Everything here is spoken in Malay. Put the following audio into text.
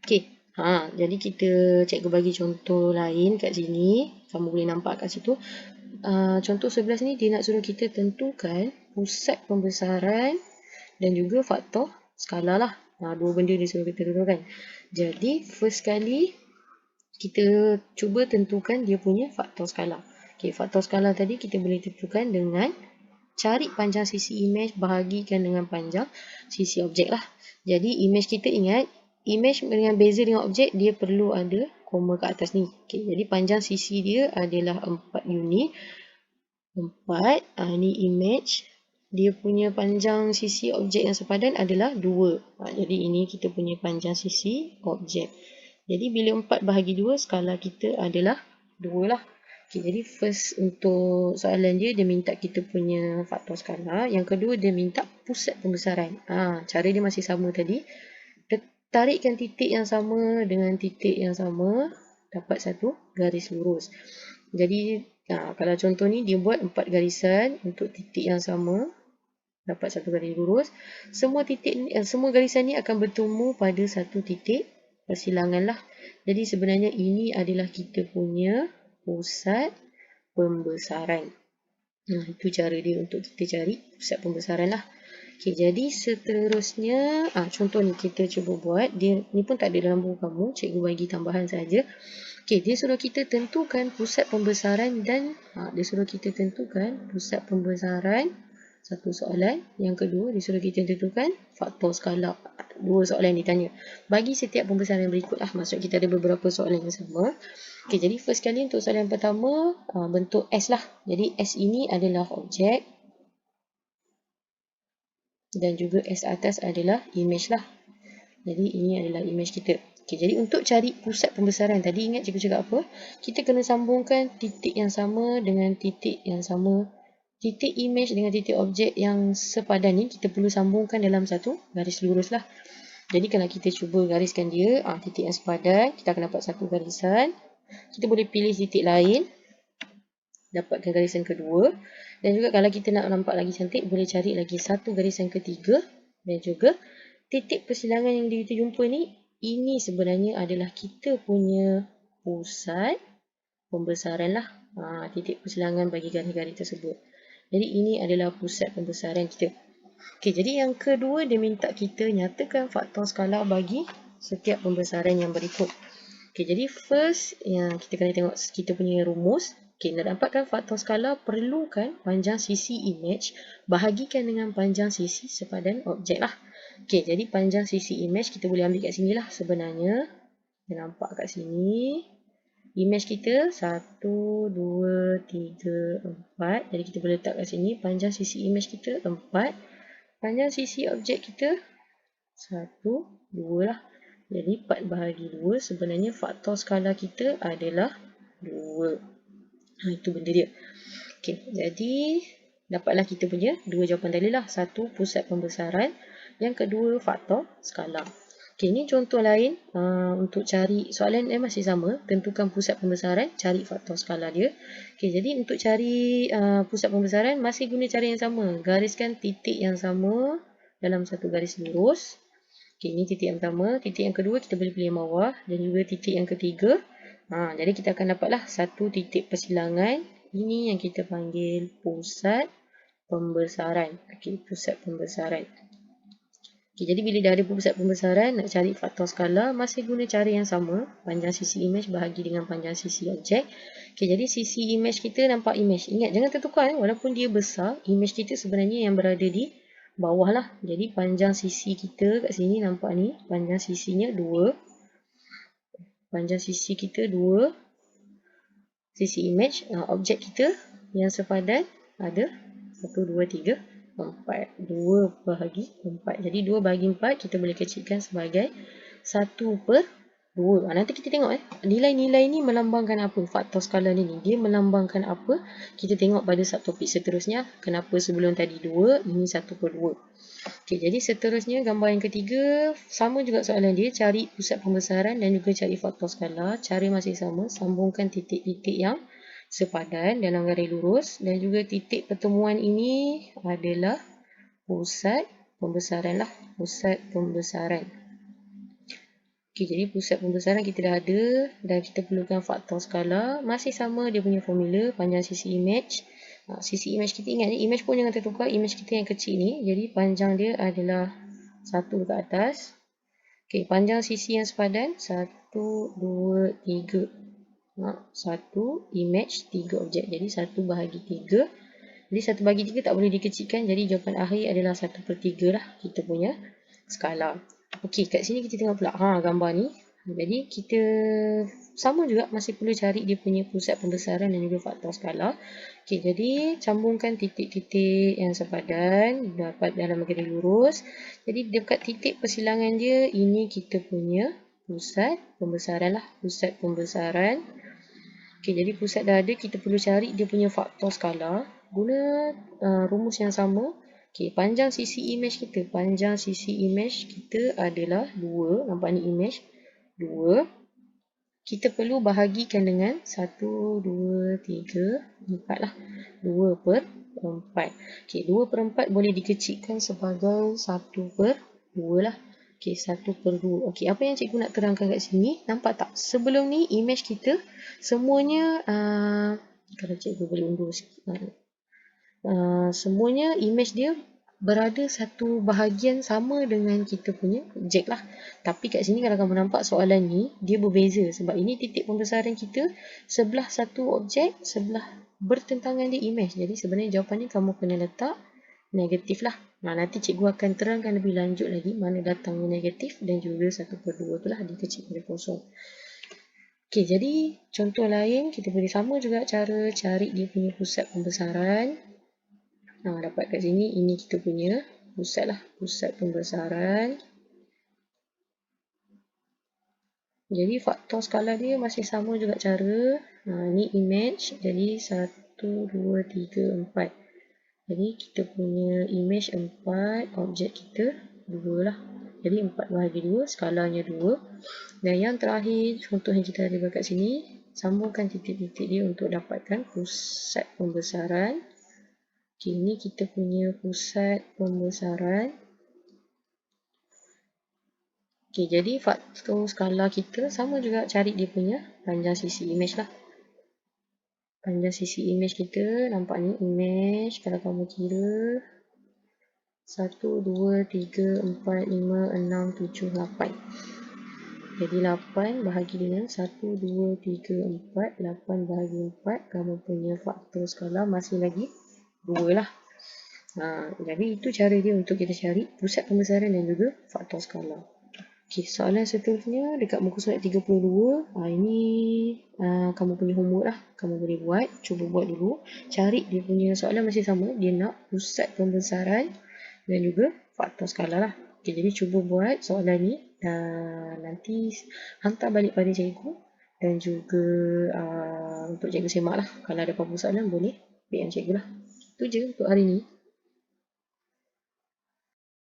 Okey. Jadi cikgu bagi contoh lain kat sini. Kamu boleh nampak kat situ. Contoh 11 ni dia nak suruh kita tentukan pusat pembesaran dan juga faktor skala lah. Dua benda dia suruh kita tentukan. Jadi first kali kita cuba tentukan dia punya faktor skala. Okey, faktor skala tadi kita boleh tentukan dengan cari panjang sisi imej bahagikan dengan panjang sisi objek lah. Jadi imej kita ingat, imej dengan beza dengan objek dia perlu ada koma kat atas ni. Okay, jadi panjang sisi dia adalah 4 unit. 4, ni imej. Dia punya panjang sisi objek yang sepadan adalah 2. Jadi ini kita punya panjang sisi objek. Jadi bila 4 bahagi 2, skala kita adalah 2 lah. Okay, jadi first untuk soalan dia minta kita punya faktor skala. Yang kedua dia minta pusat pembesaran. Cara dia masih sama tadi. Tarikkan titik yang sama dengan titik yang sama, dapat satu garis lurus. Jadi kalau contoh ni dia buat 4 garisan untuk titik yang sama, dapat satu garis lurus. Semua garisan ni akan bertemu pada satu titik persilangan lah. Jadi sebenarnya ini adalah kita punya pusat pembesaran. Itu cara dia untuk kita cari pusat pembesaran lah. Okay, jadi seterusnya, contoh ni kita cuba buat. Dia ni pun tak ada dalam buku kamu, cikgu bagi tambahan saja. Okay, dia suruh kita tentukan pusat pembesaran dan dia suruh kita tentukan pusat pembesaran. Satu soalan. Yang kedua, dia suruh kita tentukan faktor skala. Dua soalan ditanya. Bagi setiap pembesaran berikut lah. Maksud kita ada beberapa soalan yang sama. Okay, jadi first kali untuk soalan pertama, bentuk S lah. Jadi S ini adalah objek. Dan juga S atas adalah imej lah. Jadi ini adalah imej kita. Okay, jadi untuk cari pusat pembesaran, tadi ingat cikgu cakap apa? Kita kena sambungkan titik yang sama dengan titik yang sama. Titik imej dengan titik objek yang sepadan ni kita perlu sambungkan dalam satu garis lurus lah. Jadi kalau kita cuba gariskan dia, titik yang sepadan, kita akan dapat satu garisan. Kita boleh pilih titik lain, dapatkan garisan kedua. Dan juga kalau kita nak nampak lagi cantik, boleh cari lagi satu garisan ketiga. Dan juga titik persilangan yang kita jumpa ni, ini sebenarnya adalah kita punya pusat pembesaran lah. Titik persilangan bagi garis-garis tersebut. Jadi ini adalah pusat pembesaran kita. Okay, jadi yang kedua dia minta kita nyatakan faktor skala bagi setiap pembesaran yang berikut. Okay, jadi first yang kita kena tengok kita punya rumus. Okay, nak dapatkan faktor skala perlukan panjang sisi imej bahagikan dengan panjang sisi sepadan objek lah. Okay, jadi panjang sisi imej kita boleh ambil kat sini lah sebenarnya. Kita nampak kat sini. Imej kita 1, 2, 3, 4. Jadi kita boleh letak kat sini. Panjang sisi imej kita 4. Panjang sisi objek kita 1, 2 lah. Jadi 4 bahagi 2 sebenarnya faktor skala kita adalah 2. Itu benda dia. Okay, jadi dapatlah kita punya dua jawapan tadi lah. Satu, pusat pembesaran. Yang kedua, faktor skala. Okay, ini contoh lain untuk cari soalan masih sama. Tentukan pusat pembesaran, cari faktor skala dia. Okay, jadi untuk cari pusat pembesaran masih guna cara yang sama. Gariskan titik yang sama dalam satu garis lurus. Okay, ini titik yang pertama. Titik yang kedua kita boleh pilih yang bawah. Dan juga titik yang ketiga. Jadi kita akan dapatlah satu titik persilangan. Ini yang kita panggil pusat pembesaran. Okay, pusat pembesaran. Okay, jadi bila dah ada pusat pembesaran, nak cari faktor skala, masih guna cara yang sama. Panjang sisi imej bahagi dengan panjang sisi objek. Okay, jadi sisi imej kita nampak imej. Ingat, jangan tertukar. Walaupun dia besar, imej kita sebenarnya yang berada di bawah lah. Jadi panjang sisi kita kat sini nampak ni. Panjang sisinya 2. Panjang sisi kita 2. Sisi imej, objek kita yang sepadan ada 1, 2, 3, 4. 2 bahagi 4. Jadi 2 bahagi 4 kita boleh kecilkan sebagai 1/2. Nanti kita tengok nilai-nilai ni melambangkan apa? Faktor skala ni. Dia melambangkan apa? Kita tengok pada subtopik seterusnya. Kenapa sebelum tadi 2, ini 1/2. Okay, jadi seterusnya gambar yang ketiga, sama juga soalan dia, cari pusat pembesaran dan juga cari faktor skala. Cara masih sama, sambungkan titik-titik yang sepadan dalam garis lurus dan juga titik pertemuan ini adalah pusat pembesaran lah, pusat pembesaran. Okey, jadi pusat pembesaran kita dah ada dan kita perlukan faktor skala. Masih sama dia punya formula, panjang sisi image. Sisi image kita ingat ni, image pun jangan tertukar, image kita yang kecil ni. Jadi panjang dia adalah 1 ke atas. Okey, panjang sisi yang sepadan 1, 2, 3. 1 image, 3 objek. Jadi 1 bahagi 3. Jadi 1 bahagi 3 tak boleh dikecilkan. Jadi jawapan akhir adalah 1/3 lah kita punya skala. Okey, kat sini kita tengok pula gambar ni. Jadi kita sama juga masih perlu cari dia punya pusat pembesaran dan juga faktor skala. Okey, jadi sambungkan titik-titik yang sepadan dapat dalam garis lurus. Jadi dekat titik persilangan dia, ini kita punya pusat pembesaran lah, pusat pembesaran. Okey, jadi pusat dah ada, kita perlu cari dia punya faktor skala guna rumus yang sama. Okey, panjang sisi image kita adalah 2. Nampak ni image 2. Kita perlu bahagikan dengan 1, 2, 3, 4 lah. 2/4. Okey, 2/4 boleh dikecilkan sebagai 1/2 lah. Okey, 1/2. Okey, apa yang cikgu nak terangkan kat sini, nampak tak? Sebelum ni image kita semuanya, kalau cikgu boleh undur sikit. Semuanya image dia berada satu bahagian sama dengan kita punya objek lah. Tapi kat sini kalau kamu nampak soalan ni, dia berbeza. Sebab ini titik pembesaran kita sebelah satu objek, sebelah bertentangan dia image. Jadi sebenarnya jawapannya kamu kena letak negatif lah. Nanti cikgu akan terangkan lebih lanjut lagi mana datangnya negatif dan juga 1/2 tu lah dikecil pada kosong. Okey, jadi contoh lain kita boleh sama juga cara cari dia punya pusat pembesaran. Dapat kat sini, ini kita punya pusat lah, pusat pembesaran. Jadi faktor skala dia masih sama juga cara. Ni image, jadi 1, 2, 3, 4. Jadi kita punya image 4, objek kita 2 lah. Jadi 4 bahagi 2, skalanya 2. Dan yang terakhir, contoh yang kita ada kat sini, sambungkan titik-titik dia untuk dapatkan pusat pembesaran. Okay, ini kita punya pusat pembesaran. Okay, jadi faktor skala kita sama juga cari dia punya panjang sisi image lah. Panjang sisi image kita, nampak ni image, kalau kamu kira 1, 2, 3, 4, 5, 6, 7, 8. Jadi 8 bahagi dengan 1, 2, 3, 4. 8 bahagi 4, kamu punya faktor skala masih lagi 2 lah. Jadi itu cara dia untuk kita cari pusat pembesaran dan juga faktor skala. Okey, soalan seterusnya dekat muka surat 32. Ini kamu punya homework lah. Kamu boleh buat, cuba buat dulu. Cari dia punya soalan masih sama. Dia nak pusat pembesaran dan juga faktor skala lah. Okey, jadi cuba buat soalan ni dan nanti hantar balik pada cikgu dan juga untuk cikgu semak lah. Kalau ada apa-apa soalan boleh PM cikgu lah. Itu je untuk hari ni.